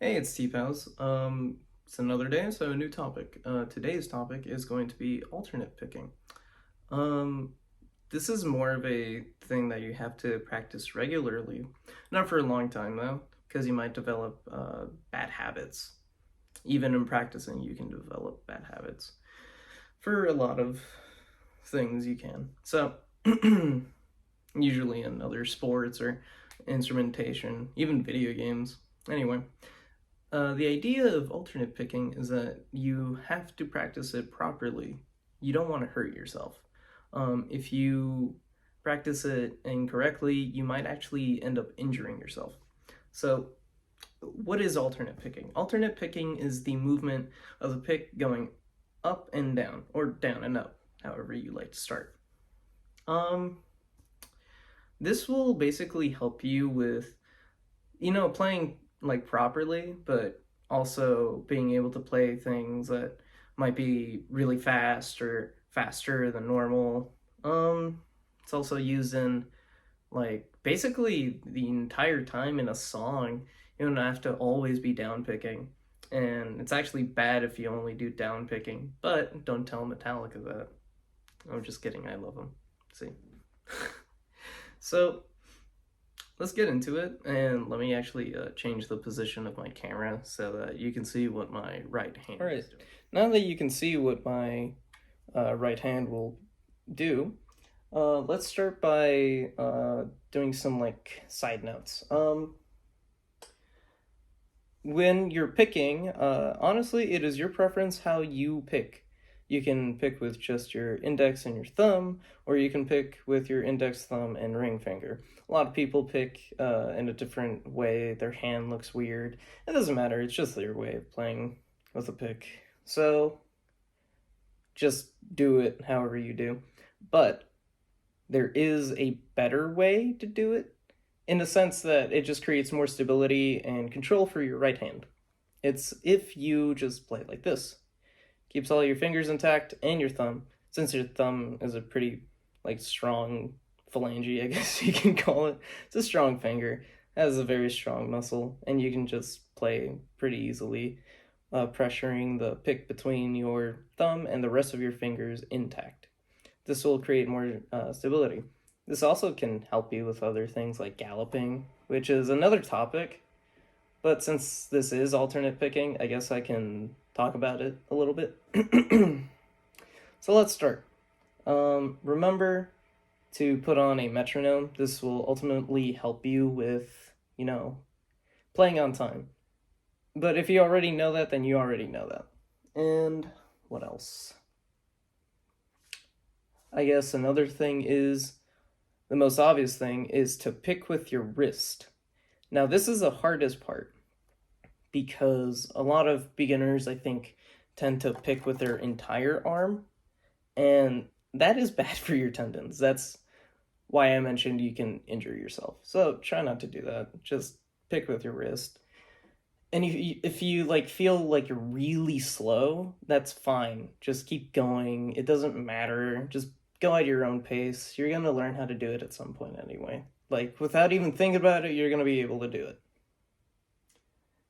Hey, it's T-Pals. It's another day, so a new topic. Today's topic is going to be alternate picking. Um, this is more of a thing that you have to practice regularly. Not for a long time, though, because you might develop bad habits. Even in practicing, you can develop bad habits. For a lot of things, you can. So, usually in other sports or instrumentation, even video games. Anyway. The idea of alternate picking is that you have to practice it properly. You don't want to hurt yourself. If you practice it incorrectly, you might actually end up injuring yourself. So, what is alternate picking? Alternate picking is the movement of the pick going up and down, or down and up, however you like to start. Um, this will basically help you with, playing like properly, but also being able to play things that might be really fast or faster than normal. It's also used in like basically the entire time in a song. You don't have to always be down picking. And it's actually bad if you only do down picking, but don't tell Metallica that. I'm just kidding, I love them. See? So, let's get into it, and let me actually change the position of my camera so that you can see what my right hand is doing. Now that you can see what my right hand will do, let's start by doing some like side notes. When you're picking, honestly, it is your preference how you pick. You can pick with just your index and your thumb, or you can pick with your index, thumb, and ring finger. A lot of people pick in a different way. Their hand looks weird. It doesn't matter. It's just their way of playing with a pick. So just do it however you do. But there is a better way to do it in the sense that it just creates more stability and control for your right hand. It's if you just play like this. Keeps all your fingers intact and your thumb. Since your thumb is a pretty like strong phalange, I guess you can call it. It's a strong finger. It has a very strong muscle, and you can just play pretty easily, pressuring the pick between your thumb and the rest of your fingers intact. This will create more stability. This also can help you with other things like galloping, which is another topic. But since this is alternate picking, I guess I can talk about it a little bit. So let's start. Remember to put on a metronome. This will ultimately help you with, playing on time. But if you already know that, then you already know that. And what else? I guess another thing is the most obvious thing is to pick with your wrist. Now, this is the hardest part because a lot of beginners, I think, tend to pick with their entire arm, and that is bad for your tendons. That's why I mentioned you can injure yourself. So try not to do that. Just pick with your wrist. And if you like feel like you're really slow, that's fine. Just keep going. It doesn't matter. Just go at your own pace. You're going to learn how to do it at some point anyway. Like without even thinking about it, you're going to be able to do it.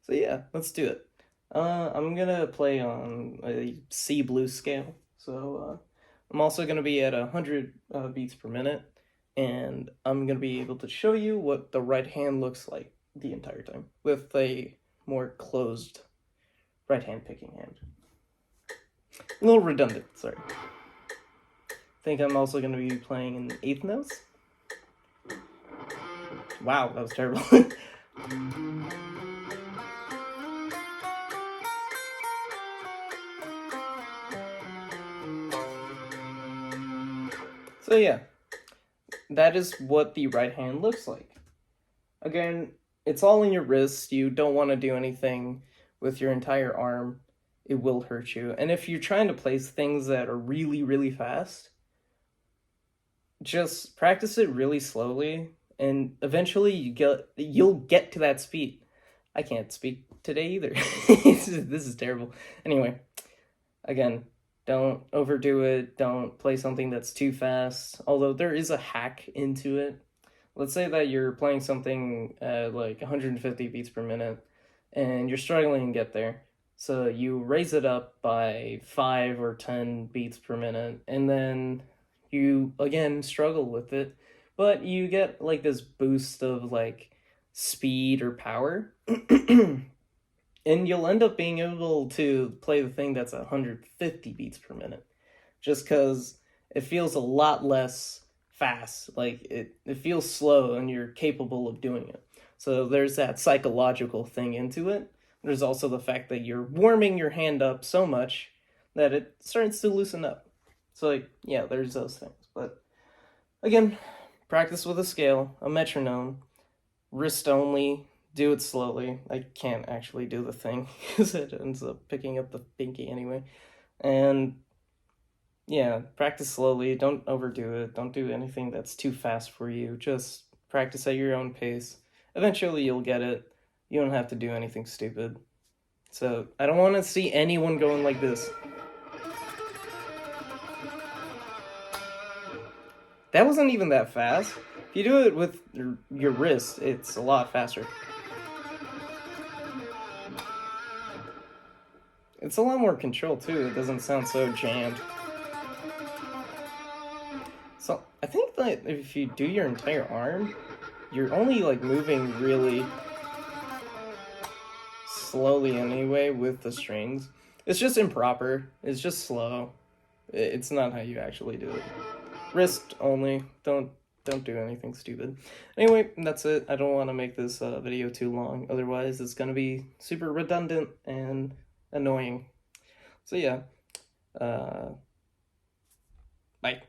So yeah, let's do it. I'm going to play on a C blues scale. So I'm also going to be at 100 beats per minute, and I'm going to be able to show you what the right hand looks like the entire time with a more closed right hand picking hand. A little redundant, sorry. I think I'm also going to be playing in eighth notes. Wow, that was terrible. So yeah, that is what the right hand looks like. Again, it's all in your wrist. You don't want to do anything with your entire arm. It will hurt you. And if you're trying to place things that are really, really fast, just practice it really slowly, and eventually you'll get to that speed. I can't speak today either. This is terrible. Anyway, again, don't overdo it. Don't play something that's too fast. Although there is a hack into it. Let's say that you're playing something at like 150 beats per minute. and you're struggling to get there. So you raise it up by 5 or 10 beats per minute, and then you again struggle with it, but you get like this boost of like speed or power. And you'll end up being able to play the thing that's 150 beats per minute just because it feels a lot less fast. Like it feels slow and you're capable of doing it. So there's that psychological thing into it. There's also the fact that you're warming your hand up so much that it starts to loosen up. So like yeah, there's those things. But again, practice with a scale, a metronome, wrist only, do it slowly. I can't actually do the thing because it ends up picking up the pinky anyway. And yeah, practice slowly. Don't overdo it. Don't do anything that's too fast for you. Just practice at your own pace. Eventually, you'll get it. You don't have to do anything stupid. So, I don't want to see anyone going like this. That wasn't even that fast. If you do it with your wrist, it's a lot faster. It's a lot more control, too. It doesn't sound so jammed. So, I think that if you do your entire arm, you're only like moving really slowly anyway with the strings. It's just improper. It's just slow. It's not how you actually do it. Wrist only. Don't do anything stupid. Anyway, that's it. I don't want to make this video too long. Otherwise, it's gonna be super redundant and annoying. So yeah. Bye.